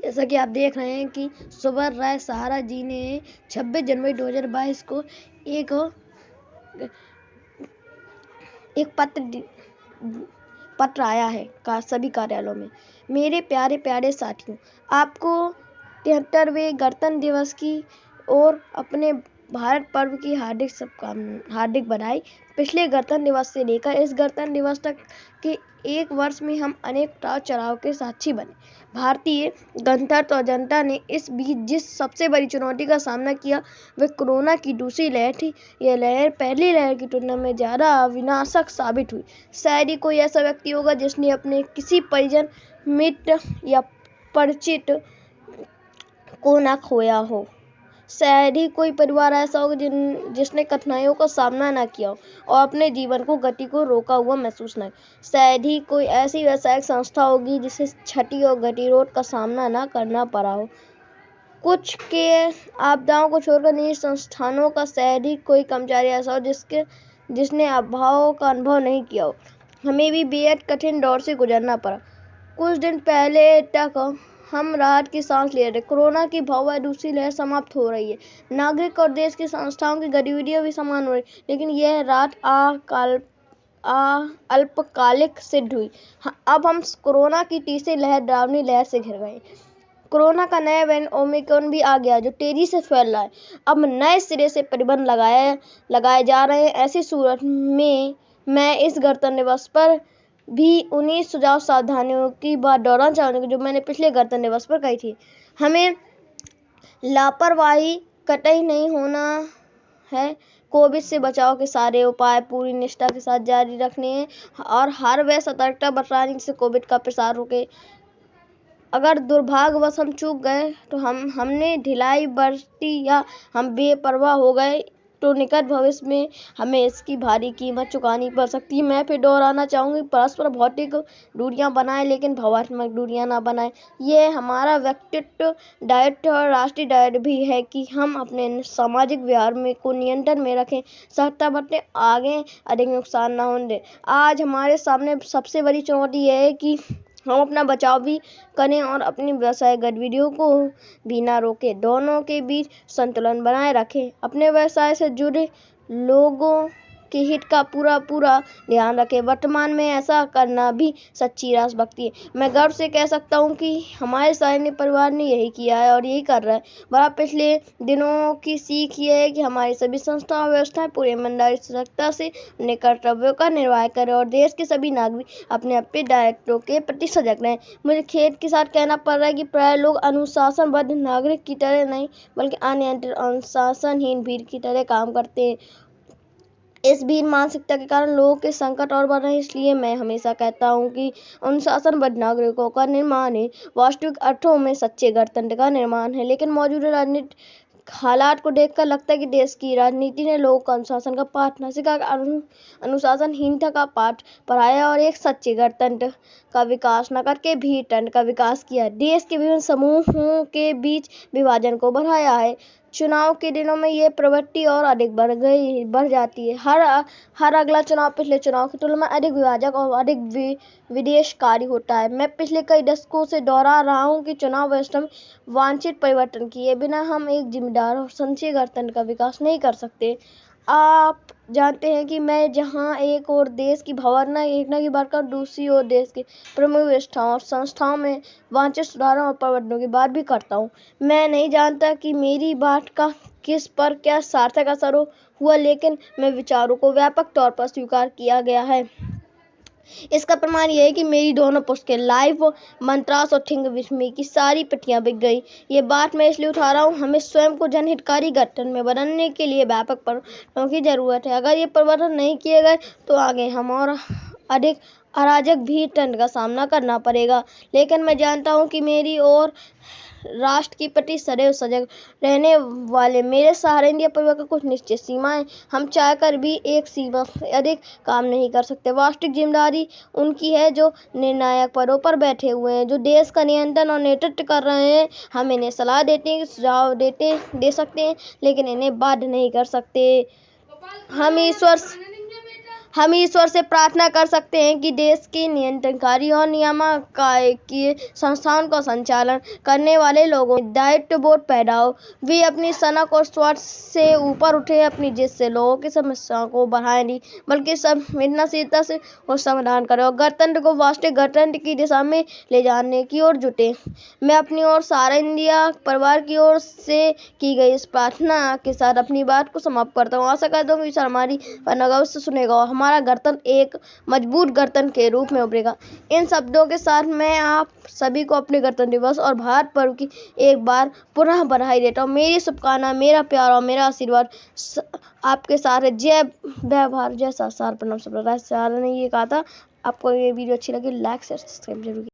जैसा कि आप देख रहे हैं कि सुबर राय सहारा जी ने 26 जनवरी 2022 को एक पत्र आया है सभी कार्यालयों में। मेरे प्यारे प्यारे साथियों, आपको 73वें गणतंत्र दिवस की और अपने भारत पर्व की हार्दिक बधाई। पिछले गणतंत्र दिवस से लेकर इस गणतंत्र दिवस तक के एक वर्ष में हम अनेक उतार चढ़ाव के साक्षी बने। भारतीय गणतंत्र और जनता ने इस बीच जिस सबसे बड़ी चुनौती का सामना किया वह कोरोना की दूसरी लहर थी। यह लहर पहली लहर की तुलना में ज़्यादा विनाशक साबित हुई। शायद ही कोई ऐसा व्यक्ति होगा जिसने अपने किसी परिजन, मित्र या परिचित को न खोया हो। शायद ही कोई परिवार ऐसा होगा जिसने कठिनाइयों का सामना न किया हो और अपने जीवन को गति को रोका हुआ महसूस न। शायद ही कोई ऐसी व्यावसायिक संस्था होगी जिसे क्षति और गतिरोध का सामना न करना पड़ा हो। कुछ के आपदाओं को छोड़कर निजी संस्थानों का शायद ही कोई कर्मचारी ऐसा हो जिसने अभाव का अनुभव नहीं किया हो। हमें भी बेहद कठिन दौर से गुजरना पड़ा। कुछ दिन पहले तक हम राहत की सांस ले रहे। कोरोना की भयावह दूसरी लहर समाप्त हो रही है। नागरिक और देश की संस्थाओं की गतिविधियां भी समान हो रही, लेकिन यह राहत अल्पकालिक सिद्ध हुई। अब हम कोरोना की तीसरी लहर, डरावनी लहर से घिर गए। कोरोना का नया वेरिएंट ओमिक्रॉन भी आ गया जो तेजी से फैल रहा है। अब नए सिरे से प्रतिबंध लगाए जा रहे हैं। ऐसी सूरत में मैं इस गणतंत्र दिवस पर भी उन्हीं सुझाव सावधानियों की बात दोहराना चाहूँगी जो मैंने पिछले गणतंत्र दिवस पर कही थी। हमें लापरवाही कतई नहीं होना है। कोविड से बचाव के सारे उपाय पूरी निष्ठा के साथ जारी रखने हैं और हर वह सतर्कता बरतनी जिससे कोविड का प्रसार रोके। अगर दुर्भाग्यवश हम चूक गए तो हमने ढिलाई बरती या हम बेपरवाह हो गए तो निकट भविष्य में हमें इसकी भारी कीमत चुकानी पड़ सकती है। मैं फिर दोहराना चाहूँगी, परस्पर भौतिक दूरियां बनाएं लेकिन भावनात्मक दूरियां ना बनाएं। ये हमारा व्यक्तित्व दायित्व और राष्ट्रीय दायित्व भी है कि हम अपने सामाजिक व्यवहार को नियंत्रण में रखें, सतर्कता बरतें, आगे अधिक नुकसान ना होने दें। आज हमारे सामने सबसे बड़ी चुनौती यह है कि हम अपना बचाव भी करें और अपनी व्यवसायिक गतिविधियों को भी ना रोकें। दोनों के बीच संतुलन बनाए रखें। अपने व्यवसाय से जुड़े लोगों के हित का पूरा ध्यान रखें। वर्तमान में ऐसा करना भी सच्ची राष्ट्रभक्ति है। मैं गर्व से कह सकता हूँ कि हमारे सैन्य परिवार ने यही किया है और यही कर रहा है। बड़ा पिछले दिनों की सीख ये है कि हमारी सभी संस्थाएं और व्यवस्थाएं पूरी ईमानदारी सतर्कता से अपने कर्तव्यों का निर्वाह करें और देश के सभी नागरिक अपने अपने दायित्वों के प्रति सजग रहें। मुझे खेद के साथ कहना पड़ रहा है कि प्राय लोग अनुशासनबद्ध नागरिक की तरह नहीं बल्कि अनियंत्रित अनुशासनहीन भीड़ की तरह काम करते हैं। इस भीड़ मानसिकता के कारण लोगों के संकट और बढ़ रहे हैं। इसलिए मैं हमेशा कहता हूँ कि अनुशासनबद्ध नागरिकों का निर्माण ही वास्तविक अर्थों में सच्चे गणतंत्र का निर्माण है। लेकिन मौजूदा राजनीतिक हालात को देखकर लगता है कि देश की राजनीति ने लोगों को अनुशासन का पाठ न सिखा अनुशासनहीनता का पाठ पढ़ाया और एक सच्चे गणतंत्र का विकास न करके भीड़ तंत्र का विकास किया। देश के विभिन्न समूहों के बीच विभाजन को बढ़ाया है। चुनाव के दिनों में ये प्रवृत्ति और अधिक बढ़ जाती है। हर अगला चुनाव पिछले चुनाव की तुलना में अधिक विभाजक और अधिक विदेशकारी होता है। मैं पिछले कई दशकों से दोहरा रहा हूँ कि चुनाव व्यवस्था में वांछित परिवर्तन किए बिना हम एक जिम्मेदार और संचय गणतंत्र का विकास नहीं कर सकते। आप जानते हैं कि मैं जहां एक और देश की भावना एकता की बात करूं, दूसरी ओर देश के प्रमुख व्यवस्थाओं और संस्थाओं में वांछित सुधारों और परिवर्तनों की बात भी करता हूं। मैं नहीं जानता कि मेरी बात का किस पर क्या सार्थक असर हुआ, लेकिन मेरे विचारों को व्यापक तौर पर स्वीकार किया गया है। इसका प्रमाण यह है कि मेरी दोनों पुस्तकें लाइफ मंत्रास और थिंक विथ मी की सारी प्रतियां बिक गई। ये बात मैं इसलिए उठा रहा हूँ, हमें स्वयं को जनहितकारी गठन में बदलने के लिए व्यापक परिवर्तनों की जरूरत है। अगर ये परिवर्तन नहीं किए गए तो आगे हम और अधिक अराजक भीड़ तंत्र का सामना करना पड़ेगा। लेकिन मैं जानता हूँ कि मेरी और राष्ट्र के प्रति सदैव सजग रहने वाले मेरे सहारा इंडिया परिवार का कुछ निश्चित सीमाएं। हम चाहकर भी एक सीमा से अधिक काम नहीं कर सकते। वास्तविक जिम्मेदारी उनकी है जो निर्णायक पदों पर बैठे हुए हैं, जो देश का नियंत्रण और नेतृत्व कर रहे हैं। हम इन्हें सलाह देते हैं, सुझाव दे सकते हैं, लेकिन इन्हें बाध्य नहीं कर सकते। हम ईश्वर से प्रार्थना कर सकते हैं कि देश के नियंत्रणकारी और नियामकीय संस्थाओं का संचालन करने वाले लोगों में दायित्वबोध पैदा हो। वे अपनी सनक और स्वार्थ से ऊपर उठे, अपनी जिद से लोगों की समस्याओं को बढ़ाए नहीं, बल्कि संवेदनशीलता से वो समाधान करें और गणतंत्र को वास्तविक गणतंत्र की दिशा में ले जाने की ओर जुटे। मैं अपनी और सारा इंडिया परिवार की ओर से की गई इस प्रार्थना के साथ अपनी बात को समाप्त करता हूँ। आशा करता हूँ कि हमारी अवश्य सुनेगा और हमारा गणतंत्र एक मजबूत गणतंत्र के रूप में उभरेगा। इन शब्दों के साथ मैं आप सभी को अपने गणतंत्र दिवस और भारत पर्व की एक बार पुनः बधाई देता हूँ। मेरी शुभकामना, मेरा प्यार और मेरा आशीर्वाद आपके साथ है। जय भारत, जय सार प्रणाम। सब ने ये कहा था। आपको ये वीडियो अच्छी लगी, लाइक शेयर सब्सक्राइब जरूर।